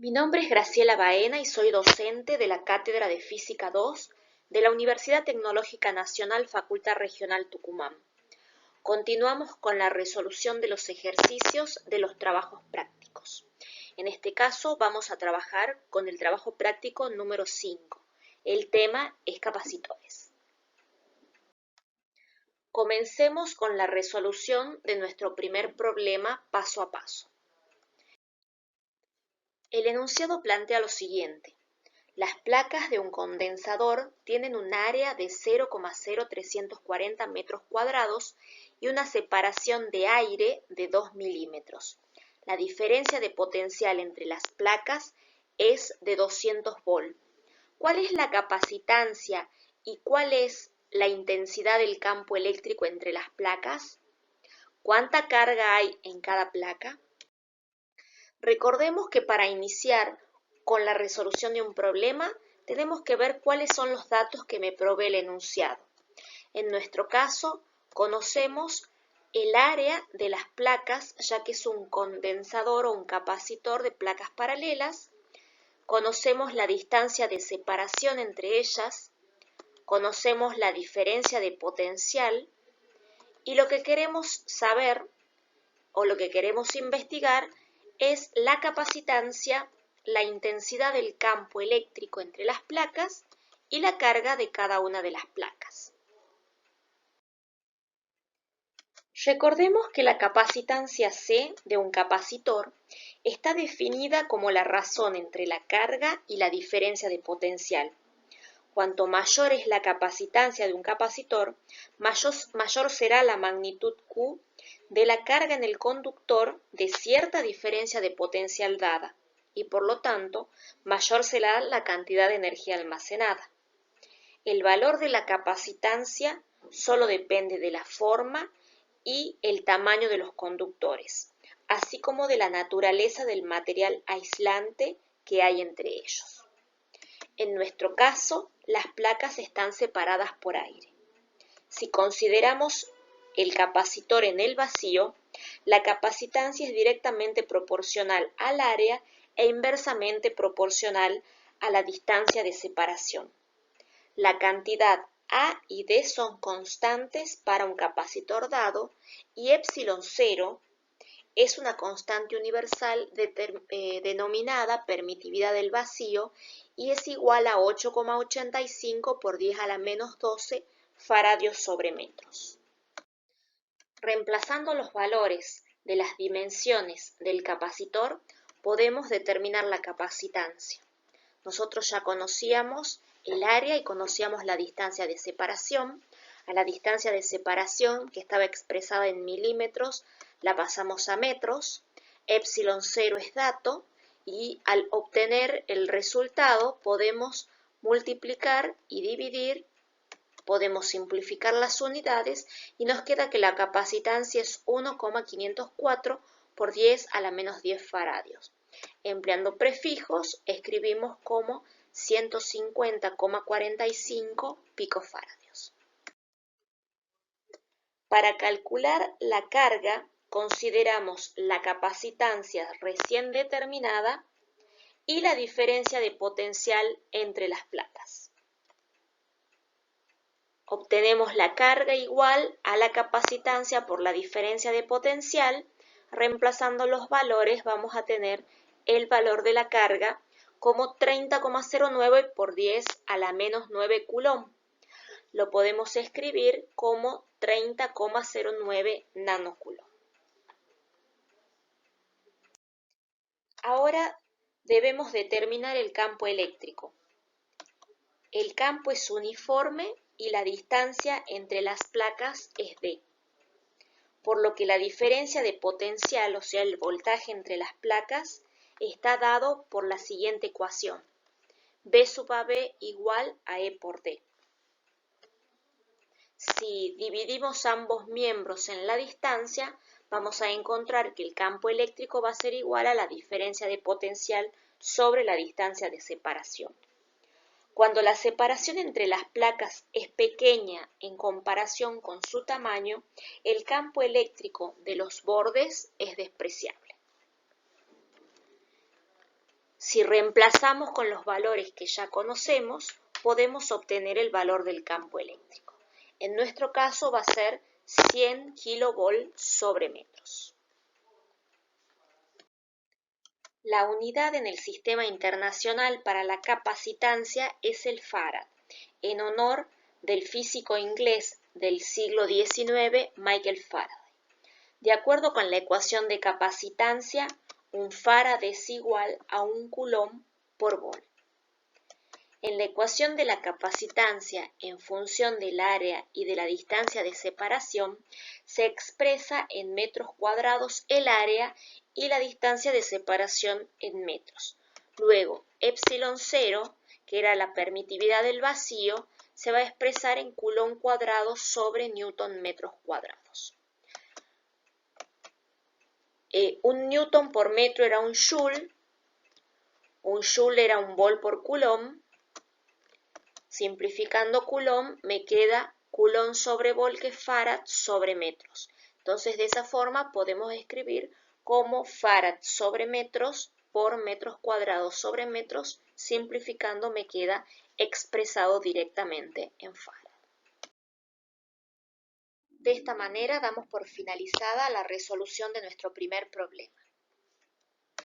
Mi nombre es Graciela Baena y soy docente de la Cátedra de Física 2 de la Universidad Tecnológica Nacional Facultad Regional Tucumán. Continuamos con la resolución de los ejercicios de los trabajos prácticos. En este caso vamos a trabajar con el trabajo práctico número 5. El tema es capacitores. Comencemos con la resolución de nuestro primer problema paso a paso. El enunciado plantea lo siguiente. Las placas de un condensador tienen un área de 0,0340 metros cuadrados y una separación de aire de 2 milímetros. La diferencia de potencial entre las placas es de 200 volt. ¿Cuál es la capacitancia y cuál es la intensidad del campo eléctrico entre las placas? ¿Cuánta carga hay en cada placa? Recordemos que para iniciar con la resolución de un problema, tenemos que ver cuáles son los datos que me provee el enunciado. En nuestro caso, conocemos el área de las placas, ya que es un condensador o un capacitor de placas paralelas. Conocemos la distancia de separación entre ellas, conocemos la diferencia de potencial y lo que queremos saber o lo que queremos investigar es la capacitancia, la intensidad del campo eléctrico entre las placas y la carga de cada una de las placas. Recordemos que la capacitancia C de un capacitor está definida como la razón entre la carga y la diferencia de potencial. Cuanto mayor es la capacitancia de un capacitor, mayor será la magnitud Q de la carga en el conductor de cierta diferencia de potencial dada y por lo tanto mayor será la cantidad de energía almacenada. El valor de la capacitancia solo depende de la forma y el tamaño de los conductores, así como de la naturaleza del material aislante que hay entre ellos. En nuestro caso, las placas están separadas por aire. Si consideramos el capacitor en el vacío, la capacitancia es directamente proporcional al área e inversamente proporcional a la distancia de separación. La cantidad A y D son constantes para un capacitor dado y epsilon 0 es una constante universal denominada permitividad del vacío y es igual a 8,85 por 10 a la menos 12 faradios sobre metros. Reemplazando los valores de las dimensiones del capacitor, podemos determinar la capacitancia. Nosotros ya conocíamos el área y conocíamos la distancia de separación. A la distancia de separación, que estaba expresada en milímetros, la pasamos a metros. Epsilon 0 es dato y al obtener el resultado podemos multiplicar y dividir, podemos simplificar las unidades y nos queda que la capacitancia es 1,504 por 10 a la menos 10 faradios. Empleando prefijos, escribimos como 150,45 picofaradios. Para calcular la carga, consideramos la capacitancia recién determinada y la diferencia de potencial entre las placas. Obtenemos la carga igual a la capacitancia por la diferencia de potencial. Reemplazando los valores vamos a tener el valor de la carga como 30,09 por 10 a la menos 9 coulomb. Lo podemos escribir como 30,09 nanocoulomb. Ahora debemos determinar el campo eléctrico. El campo es uniforme y la distancia entre las placas es D, por lo que la diferencia de potencial, o sea el voltaje entre las placas, está dado por la siguiente ecuación. B sub AB igual a E por D. Si dividimos ambos miembros en la distancia, vamos a encontrar que el campo eléctrico va a ser igual a la diferencia de potencial sobre la distancia de separación. Cuando la separación entre las placas es pequeña en comparación con su tamaño, el campo eléctrico de los bordes es despreciable. Si reemplazamos con los valores que ya conocemos, podemos obtener el valor del campo eléctrico. En nuestro caso va a ser 100 kV sobre metros. La unidad en el sistema internacional para la capacitancia es el farad, en honor del físico inglés del siglo XIX, Michael Faraday. De acuerdo con la ecuación de capacitancia, un farad es igual a un coulomb por volt. En la ecuación de la capacitancia en función del área y de la distancia de separación, se expresa en metros cuadrados el área y la distancia de separación en metros. Luego, epsilon 0, que era la permitividad del vacío, se va a expresar en coulomb cuadrado sobre newton metros cuadrados. Un newton por metro era un joule era un volt por coulomb. Simplificando coulomb me queda coulomb sobre volt, que es farad sobre metros. Entonces de esa forma podemos escribir como farad sobre metros por metros cuadrados sobre metros. Simplificando me queda expresado directamente en farad. De esta manera damos por finalizada la resolución de nuestro primer problema.